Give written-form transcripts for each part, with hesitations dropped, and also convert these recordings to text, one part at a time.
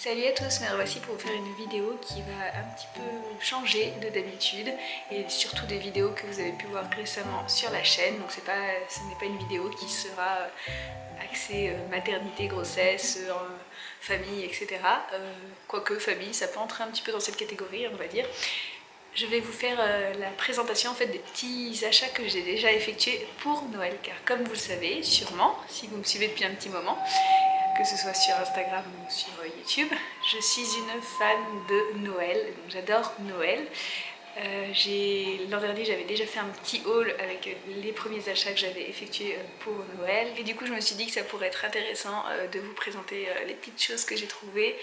Salut à tous, me revoici pour vous faire une vidéo qui va un petit peu changer de d'habitude et surtout des vidéos que vous avez pu voir récemment sur la chaîne. Donc ce n'est pas une vidéo qui sera axée maternité, grossesse, famille, etc. Quoique famille, ça peut entrer un petit peu dans cette catégorie, on va dire. Je vais vous faire la présentation en fait des petits achats que j'ai déjà effectués pour Noël, car comme vous le savez sûrement, si vous me suivez depuis un petit moment, que ce soit sur Instagram ou sur YouTube, je suis une fan de Noël, donc j'adore Noël. L'an dernier j'avais déjà fait un petit haul avec les premiers achats que j'avais effectués pour Noël, et du coup je me suis dit que ça pourrait être intéressant de vous présenter les petites choses que j'ai trouvées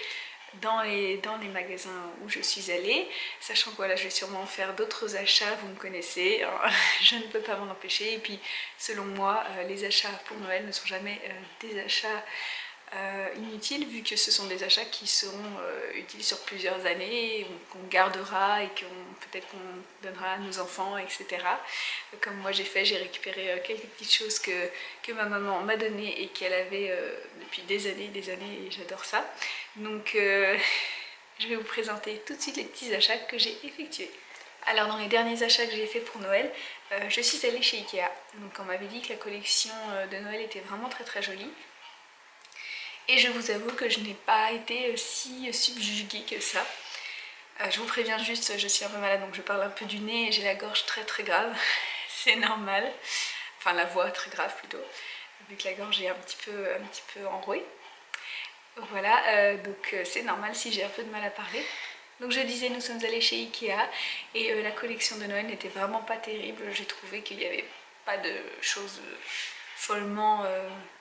dans les magasins où je suis allée, sachant que voilà, je vais sûrement faire d'autres achats, vous me connaissez, hein, je ne peux pas m'en empêcher. Et puis selon moi, les achats pour Noël ne sont jamais des achats inutiles, vu que ce sont des achats qui seront utiles sur plusieurs années, qu'on gardera et peut-être qu'on donnera à nos enfants, etc. Comme moi j'ai fait, j'ai récupéré quelques petites choses que ma maman m'a données et qu'elle avait depuis des années, et j'adore ça. Donc je vais vous présenter tout de suite les petits achats que j'ai effectués. Alors dans les derniers achats que j'ai fait pour Noël, je suis allée chez Ikea. Donc on m'avait dit que la collection de Noël était vraiment très jolie. Et je vous avoue que je n'ai pas été si subjuguée que ça. Je vous préviens juste, je suis un peu malade donc je parle un peu du nez et j'ai la gorge très grave. C'est normal. Enfin la voix très grave plutôt, vu que la gorge est un petit peu enrouée. Voilà, donc c'est normal si j'ai un peu de mal à parler. Donc je disais, nous sommes allés chez Ikea et la collection de Noël n'était vraiment pas terrible. J'ai trouvé qu'il n'y avait pas de choses follement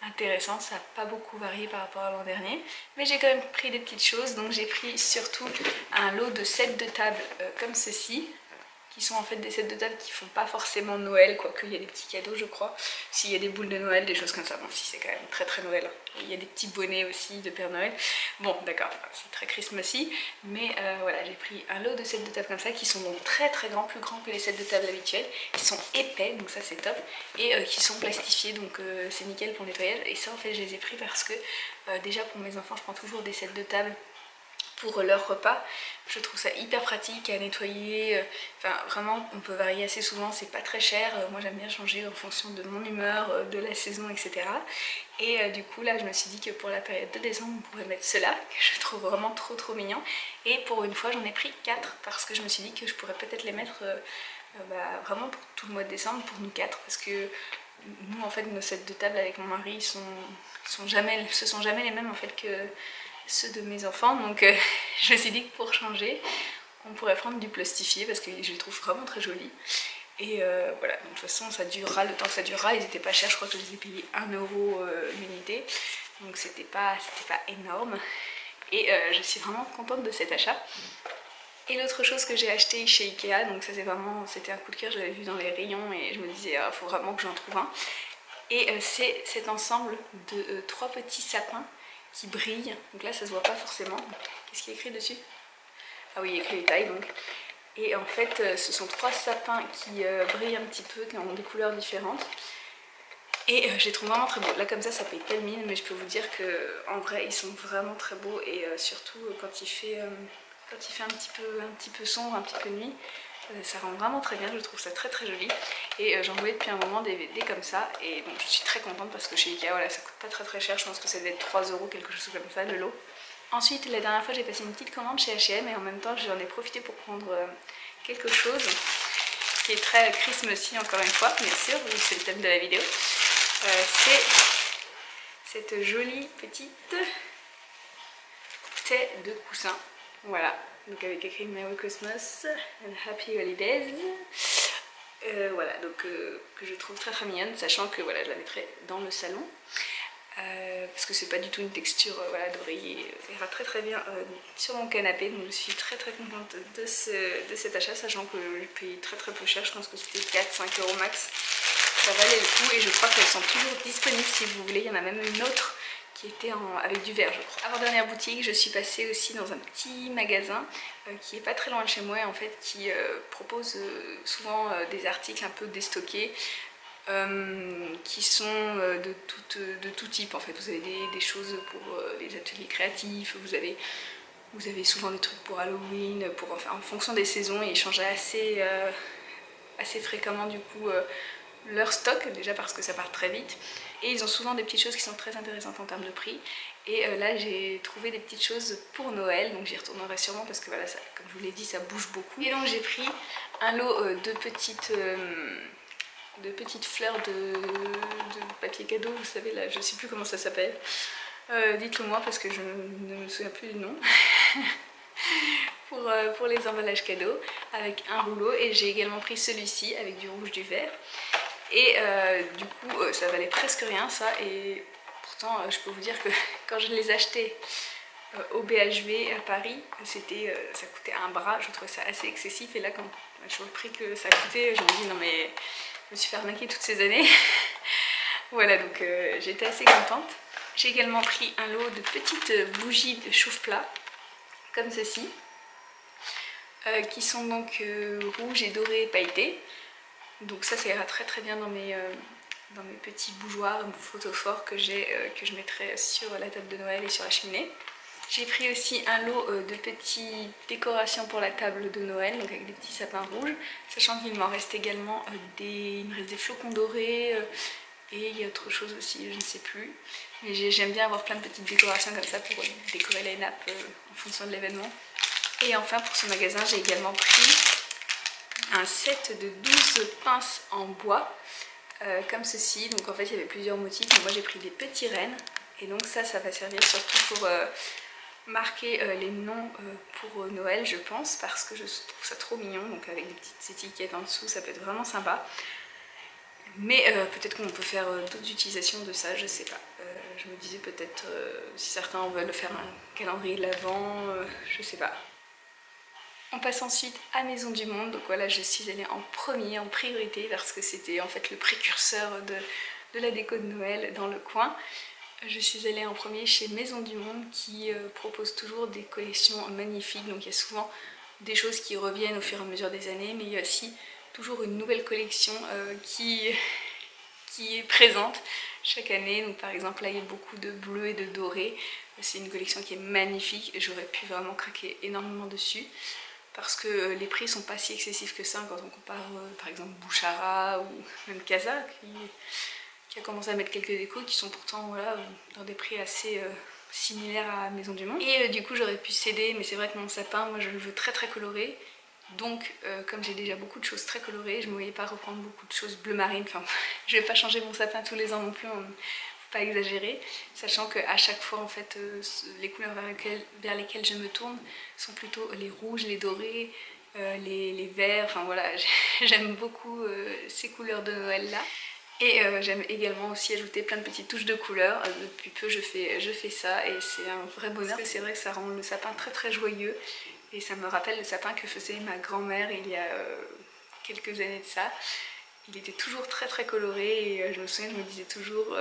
intéressantes, ça n'a pas beaucoup varié par rapport à l'an dernier. Mais j'ai quand même pris des petites choses, donc j'ai pris surtout un lot de sets de table comme ceci, qui sont en fait des sets de table qui font pas forcément Noël, quoique il y a des petits cadeaux je crois. S'il y a des boules de Noël, des choses comme ça, bon si c'est quand même très Noël. Il y a des petits bonnets aussi de Père Noël. Bon d'accord, c'est très Christmassy, mais voilà, j'ai pris un lot de sets de table comme ça, qui sont donc très grands, plus grands que les sets de table habituels. Ils sont épais, donc ça c'est top, et qui sont plastifiés, donc c'est nickel pour le nettoyage. Et ça en fait je les ai pris parce que déjà pour mes enfants je prends toujours des sets de table pour leur repas. Je trouve ça hyper pratique à nettoyer, enfin vraiment on peut varier assez souvent, c'est pas très cher. Moi j'aime bien changer en fonction de mon humeur, de la saison, etc. Et du coup là je me suis dit que pour la période de décembre on pourrait mettre cela, que je trouve vraiment trop mignon. Et pour une fois j'en ai pris 4 parce que je me suis dit que je pourrais peut-être les mettre vraiment pour tout le mois de décembre, pour nous 4, parce que nous en fait nos sets de table avec mon mari ce sont jamais les mêmes en fait que ceux de mes enfants, donc je me suis dit que pour changer on pourrait prendre du plastifié parce que je les trouve vraiment très jolis. Et voilà, donc, de toute façon ça durera le temps que ça durera. Ils étaient pas chers, je crois que je les ai payés 1 € l'unité, donc c'était pas énorme. Et je suis vraiment contente de cet achat. Et l'autre chose que j'ai acheté chez Ikea, donc ça c'était un coup de cœur, je l'avais vu dans les rayons et je me disais il faut vraiment que j'en trouve un. Et c'est cet ensemble de 3 petits sapins qui brillent. Donc là ça se voit pas forcément. Qu'est-ce qu'il y a écrit dessus? Ah oui, il y a écrit les tailles donc. Et en fait ce sont 3 sapins qui brillent un petit peu, qui ont des couleurs différentes. Et je les trouve vraiment très beaux. Là comme ça paye pas le mine, mais je peux vous dire que en vrai ils sont vraiment très beaux. Et surtout quand il fait un petit peu sombre, un petit peu nuit, ça rend vraiment très bien, je trouve ça très joli. Et j'en voulais depuis un moment des comme ça, et bon, je suis très contente parce que chez Ikea voilà, ça coûte pas très cher, je pense que ça devait être 3 €, quelque chose comme ça le lot. Ensuite la dernière fois j'ai passé une petite commande chez H&M et en même temps j'en ai profité pour prendre quelque chose qui est très Christmassy encore une fois, bien sûr, c'est le thème de la vidéo. C'est cette jolie petite tête de coussin, voilà, donc avec écrit Merry Christmas and Happy Holidays. Voilà, donc que je trouve très mignonne, sachant que voilà, je la mettrai dans le salon. Parce que c'est pas du tout une texture voilà, d'oreiller, ça ira très bien sur mon canapé. Donc je suis très contente de cet achat, sachant que je paye très peu cher, je pense que c'était 4-5 € max. Ça valait le coup et je crois qu'elles sont toujours disponibles si vous voulez. Il y en a même une autre qui était avec du verre je crois. Avant dernière boutique, je suis passée aussi dans un petit magasin qui est pas très loin de chez moi en fait, qui propose souvent des articles un peu déstockés. qui sont de tout type en fait. Vous avez des choses pour les ateliers créatifs, vous avez souvent des trucs pour Halloween, enfin, en fonction des saisons, ils changent assez fréquemment du coup leur stock, déjà parce que ça part très vite. Et ils ont souvent des petites choses qui sont très intéressantes en termes de prix. Et là j'ai trouvé des petites choses pour Noël, donc j'y retournerai sûrement parce que voilà, ça, comme je vous l'ai dit, ça bouge beaucoup. Et donc j'ai pris un lot de petites fleurs de papier cadeau, vous savez là, je sais plus comment ça s'appelle. Dites-le moi parce que je ne me souviens plus du nom. pour les emballages cadeaux, avec un rouleau. Et j'ai également pris celui-ci avec du rouge, du vert. Et du coup ça valait presque rien ça, et pourtant je peux vous dire que quand je les achetais au BHV à Paris, ça coûtait un bras, je trouvais ça assez excessif. Et là quand je vois le prix que ça coûtait, je me dis non mais je me suis fait arnaquer toutes ces années. Voilà, donc j'étais assez contente. J'ai également pris un lot de petites bougies de chauffe-plat comme ceci, qui sont donc rouges et dorées pailletées. Donc ça ira très très bien dans mes petits bougeoirs photophores que je mettrai sur la table de Noël et sur la cheminée. J'ai pris aussi un lot de petites décorations pour la table de Noël, donc avec des petits sapins rouges, sachant qu'il m'en reste également il me reste des flocons dorés, et il y a autre chose aussi, je ne sais plus. Mais j'aime bien avoir plein de petites décorations comme ça pour décorer les nappes en fonction de l'événement. Et enfin pour ce magasin, j'ai également pris un set de 12 pinces en bois, comme ceci. Donc en fait il y avait plusieurs motifs, mais moi j'ai pris des petits rennes. Et donc ça va servir surtout pour marquer les noms pour Noël, je pense, parce que je trouve ça trop mignon. Donc avec des petites étiquettes en dessous, ça peut être vraiment sympa. Mais peut-être qu'on peut faire d'autres utilisations de ça, je sais pas. Je me disais peut-être si certains veulent faire un calendrier de l'Avent, je sais pas. On passe ensuite à Maison du Monde. Donc voilà, je suis allée en premier, en priorité, parce que c'était en fait le précurseur de la déco de Noël dans le coin. Je suis allée en premier chez Maison du Monde qui propose toujours des collections magnifiques. Donc il y a souvent des choses qui reviennent au fur et à mesure des années, mais il y a aussi toujours une nouvelle collection qui est présente chaque année. Donc par exemple là il y a beaucoup de bleu et de doré. C'est une collection qui est magnifique et j'aurais pu vraiment craquer énormément dessus, parce que les prix sont pas si excessifs que ça quand on compare par exemple Bouchara ou même Casa qui a commencé à mettre quelques décos qui sont pourtant voilà, dans des prix assez similaires à Maison du Monde. Et du coup j'aurais pu céder, mais c'est vrai que mon sapin, moi je le veux très très coloré. Donc comme j'ai déjà beaucoup de choses très colorées, je ne me voyais pas reprendre beaucoup de choses bleu marine. Enfin, je vais pas changer mon sapin tous les ans non plus, faut pas exagérer. Sachant qu'à chaque fois en fait, les couleurs vers lesquelles je me tourne sont plutôt les rouges, les dorés, les verts. Enfin voilà, j'aime beaucoup ces couleurs de Noël là. Et j'aime également aussi ajouter plein de petites touches de couleurs. Depuis peu je fais ça et c'est un vrai bonheur. Parce que c'est vrai que ça rend le sapin très très joyeux. Et ça me rappelle le sapin que faisait ma grand-mère il y a quelques années de ça. Il était toujours très très coloré et je me souviens, je me disais toujours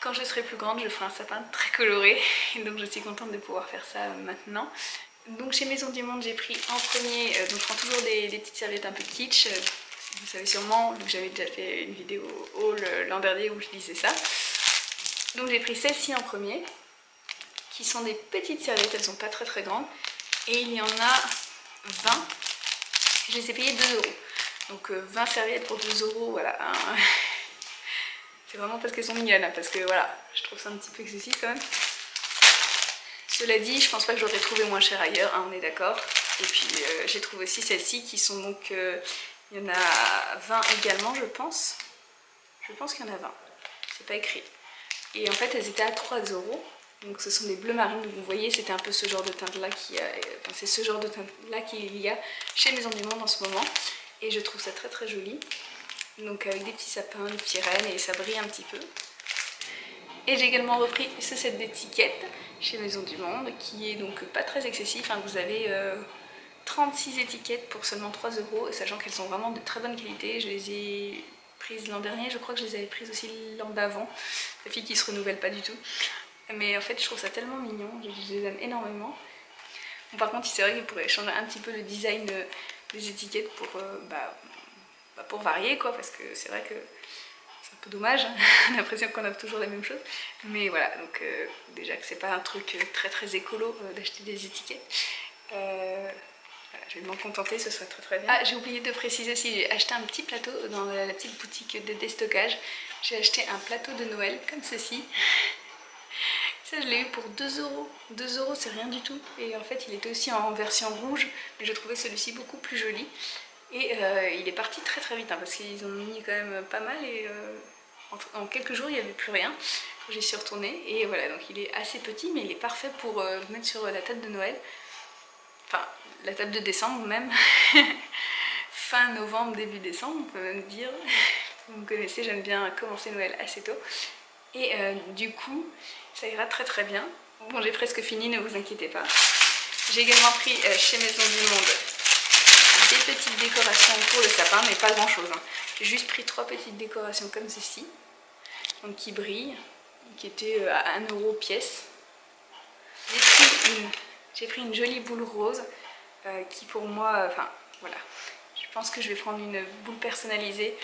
quand je serai plus grande je ferai un sapin très coloré. Et donc je suis contente de pouvoir faire ça maintenant. Donc chez Maison du Monde j'ai pris en premier, donc je prends toujours des petites serviettes un peu kitsch. Vous savez sûrement, j'avais déjà fait une vidéo haul l'an dernier où je disais ça. Donc j'ai pris celle-ci en premier, qui sont des petites serviettes, elles sont pas très très grandes. Et il y en a 20, je les ai payées 2 €. Donc 20 serviettes pour 2 €, voilà. C'est vraiment parce qu'elles sont mignonnes, hein, parce que voilà, je trouve ça un petit peu excessif quand même. Cela dit, je pense pas que j'aurais trouvé moins cher ailleurs, hein, on est d'accord. Et puis j'ai trouvé aussi celles-ci qui sont donc, il y en a 20 également je pense. Je pense qu'il y en a 20, c'est pas écrit. Et en fait elles étaient à 3 €. Donc ce sont des bleus marines, donc vous voyez c'était un peu ce genre de teinte là c'est ce genre de teinte là qu'il y a chez Maison du Monde en ce moment. Et je trouve ça très très joli. Donc avec des petits sapins, des petits rennes, et ça brille un petit peu. Et j'ai également repris ce set d'étiquettes chez Maison du Monde qui est donc pas très excessif, hein. Vous avez 36 étiquettes pour seulement 3 €, sachant qu'elles sont vraiment de très bonne qualité. Je les ai prises l'an dernier, je crois que je les avais prises aussi l'an d'avant. La fille qui se renouvelle pas du tout. Mais en fait je trouve ça tellement mignon, je les aime énormément. Bon, par contre c'est vrai qu'il pourrait changer un petit peu le design des étiquettes pour pour varier quoi, parce que c'est vrai que c'est un peu dommage, hein. On a l'impression qu'on a toujours la même chose. Mais voilà, donc déjà que c'est pas un truc très écolo d'acheter des étiquettes. Voilà, je vais m'en contenter, ce sera très bien. Ah, j'ai oublié de préciser aussi, j'ai acheté un petit plateau dans la petite boutique de déstockage. J'ai acheté un plateau de Noël comme ceci. Ça, je l'ai eu pour 2 euros. 2 euros, c'est rien du tout. Et en fait, il était aussi en version rouge, mais je trouvais celui-ci beaucoup plus joli. Et il est parti très vite, hein, parce qu'ils ont mis quand même pas mal et en quelques jours, il n'y avait plus rien. J'y suis retournée et voilà, donc il est assez petit, mais il est parfait pour mettre sur la table de Noël. Enfin, la table de décembre même. Fin novembre, début décembre, on peut même dire. Vous me connaissez, j'aime bien commencer Noël assez tôt. Et du coup, ça ira très bien. Bon, j'ai presque fini, ne vous inquiétez pas. J'ai également pris chez Maison du Monde des petites décorations pour le sapin, mais pas grand chose, hein. J'ai juste pris 3 petites décorations comme ceci, donc qui brillent, qui étaient à 1 euro pièce. J'ai pris une jolie boule rose qui pour moi, enfin voilà, je pense que je vais prendre une boule personnalisée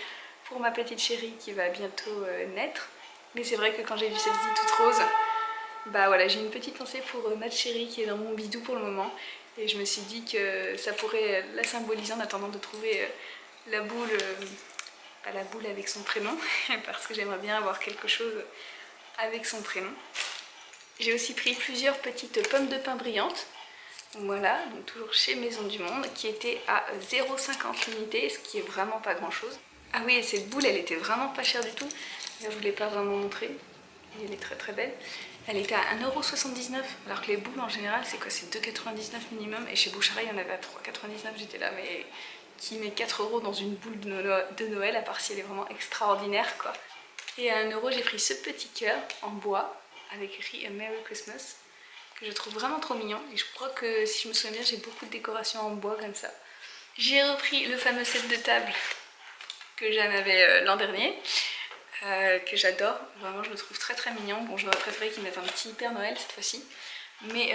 pour ma petite chérie qui va bientôt naître. Mais c'est vrai que quand j'ai vu celle-ci toute rose, bah voilà, j'ai une petite pensée pour notre chérie qui est dans mon bidou pour le moment. Et je me suis dit que ça pourrait la symboliser en attendant de trouver la boule, pas la boule avec son prénom, parce que j'aimerais bien avoir quelque chose avec son prénom. J'ai aussi pris plusieurs petites pommes de pin brillantes. Voilà, donc toujours chez Maison du Monde, qui était à 0,50 l'unité, ce qui est vraiment pas grand chose. Ah oui, et cette boule, elle était vraiment pas chère du tout. Je ne vous l'ai pas vraiment montrée. Elle est très belle. Elle était à 1,79 €, alors que les boules en général, c'est quoi? C'est 2,99 € minimum. Et chez Bouchara, il y en avait à 3,99 €. J'étais là, mais qui met 4 € dans une boule de Noël, à part si elle est vraiment extraordinaire, quoi. Et à 1 €, j'ai pris ce petit cœur en bois, avec écrit Merry Christmas, que je trouve vraiment trop mignon. Et je crois que, si je me souviens bien, j'ai beaucoup de décorations en bois comme ça. J'ai repris le fameux set de table que j'en avais l'an dernier, que j'adore. Vraiment, je le trouve très mignon. Bon, j'aurais préféré qu'ils mettent un petit Père Noël cette fois-ci, mais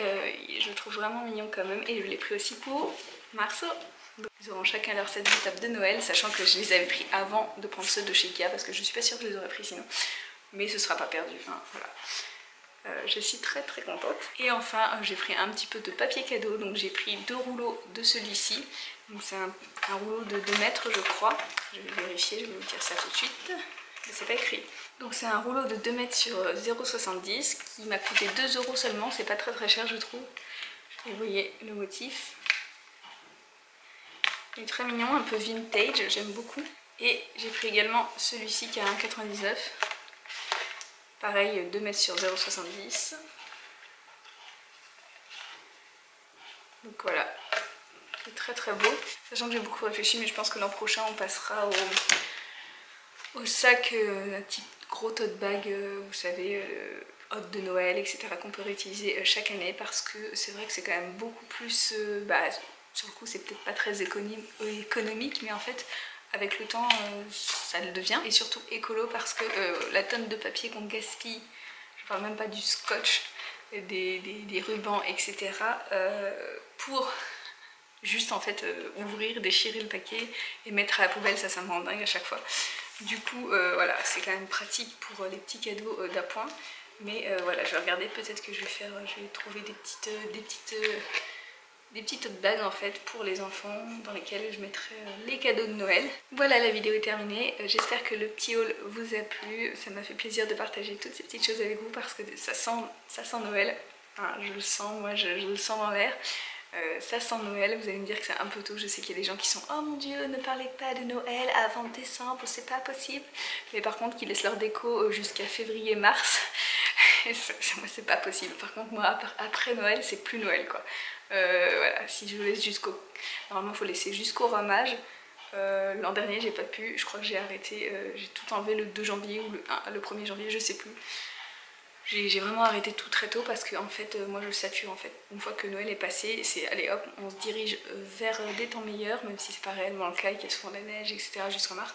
je le trouve vraiment mignon quand même. Et je l'ai pris aussi pour Marceau. Donc, ils auront chacun leur set de table de Noël, sachant que je les avais pris avant de prendre ceux de chez Ikea, parce que je suis pas sûre que je les aurais pris sinon. Mais ce sera pas perdu, hein, voilà. Je suis très contente. Et enfin, j'ai pris un petit peu de papier cadeau, donc j'ai pris 2 rouleaux de celui-ci. Donc c'est un rouleau de 2 mètres, je crois. Je vais vérifier, je vais vous dire ça tout de suite. C'est pas écrit. Donc c'est un rouleau de 2 mètres sur 0,70 qui m'a coûté 2 € seulement. C'est pas très cher, je trouve. Et vous voyez le motif. Il est très mignon, un peu vintage, j'aime beaucoup. Et j'ai pris également celui-ci qui a 1,99 €. Pareil, 2 mètres sur 0,70. Donc voilà, c'est très beau. Sachant que j'ai beaucoup réfléchi, mais je pense que l'an prochain on passera au sac, un petit gros tote bag, vous savez, hôte de Noël, etc. qu'on peut réutiliser chaque année, parce que c'est vrai que c'est quand même beaucoup plus, sur le coup c'est peut-être pas très économique, mais en fait avec le temps ça le devient, et surtout écolo, parce que la tonne de papier qu'on gaspille, je parle même pas du scotch, des rubans, etc. Pour juste en fait ouvrir, déchirer le paquet et mettre à la poubelle, ça me rend dingue à chaque fois. Du coup voilà, c'est quand même pratique pour les petits cadeaux d'appoint. Mais voilà, je vais regarder, peut-être que je vais trouver des petites tote bags en fait pour les enfants, dans lesquelles je mettrai les cadeaux de Noël. Voilà, la vidéo est terminée. J'espère que le petit haul vous a plu. Ça m'a fait plaisir de partager toutes ces petites choses avec vous, parce que ça sent Noël. Enfin, je le sens, moi je le sens dans l'air. Ça sent Noël. Vous allez me dire que c'est un peu tôt, je sais qu'il y a des gens qui sont oh mon dieu, ne parlez pas de Noël avant décembre, c'est pas possible. Mais par contre qui laissent leur déco jusqu'à février-mars, moi c'est pas possible. Par contre moi après Noël c'est plus Noël quoi. Voilà, si je laisse jusqu'au... Normalement il faut laisser jusqu'au ramage. L'an dernier j'ai pas pu, je crois que j'ai arrêté, j'ai tout enlevé le 2 janvier ou le 1er janvier, je sais plus. J'ai vraiment arrêté tout très tôt, parce que en fait moi je sature en fait. Une fois que Noël est passé, c'est allez hop, on se dirige vers des temps meilleurs, même si c'est pas réellement le cas et qu'il y a souvent de la neige, etc. jusqu'en mars.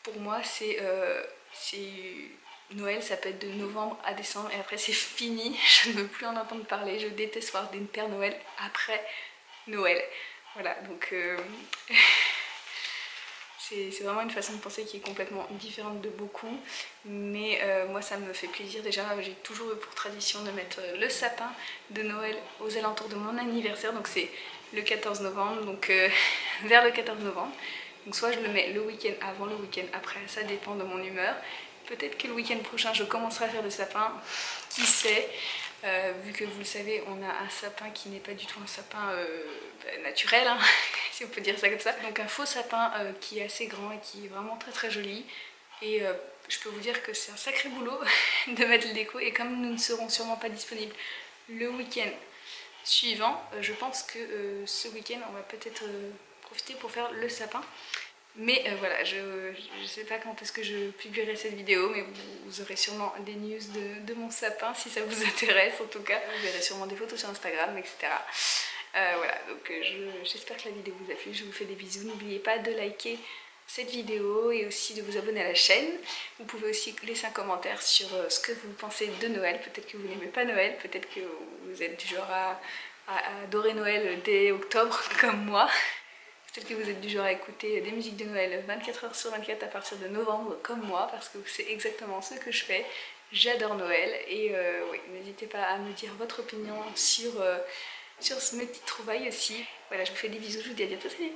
Pour moi c'est Noël, ça peut être de novembre à décembre, et après c'est fini, je ne veux plus en entendre parler. Je déteste voir des Pères Noël après Noël. Voilà, donc C'est vraiment une façon de penser qui est complètement différente de beaucoup, mais moi ça me fait plaisir. Déjà j'ai toujours eu pour tradition de mettre le sapin de Noël aux alentours de mon anniversaire, donc c'est le 14 novembre, donc vers le 14 novembre. Donc soit je le mets le week-end avant, le week-end après, ça dépend de mon humeur. Peut-être que le week-end prochain je commencerai à faire le sapin, qui sait. Vu que vous le savez, on a un sapin qui n'est pas du tout un sapin naturel, hein, si on peut dire ça comme ça. Donc un faux sapin qui est assez grand et qui est vraiment très joli. Et je peux vous dire que c'est un sacré boulot de mettre le déco. Et comme nous ne serons sûrement pas disponibles le week-end suivant, je pense que ce week-end on va peut-être profiter pour faire le sapin. Mais voilà, je sais pas quand est-ce que je publierai cette vidéo, mais vous aurez sûrement des news de mon sapin si ça vous intéresse en tout cas. Vous verrez sûrement des photos sur Instagram, etc. Voilà, donc j'espère que la vidéo vous a plu, je vous fais des bisous. N'oubliez pas de liker cette vidéo et aussi de vous abonner à la chaîne. Vous pouvez aussi laisser un commentaire sur ce que vous pensez de Noël. Peut-être que vous n'aimez pas Noël, peut-être que vous êtes du genre à adorer Noël dès octobre comme moi. Peut-être que vous êtes du genre à écouter des musiques de Noël 24 h sur 24 à partir de novembre comme moi, parce que c'est exactement ce que je fais. J'adore Noël et oui, n'hésitez pas à me dire votre opinion sur mes petites trouvailles aussi. Voilà, je vous fais des bisous, je vous dis à bientôt, salut!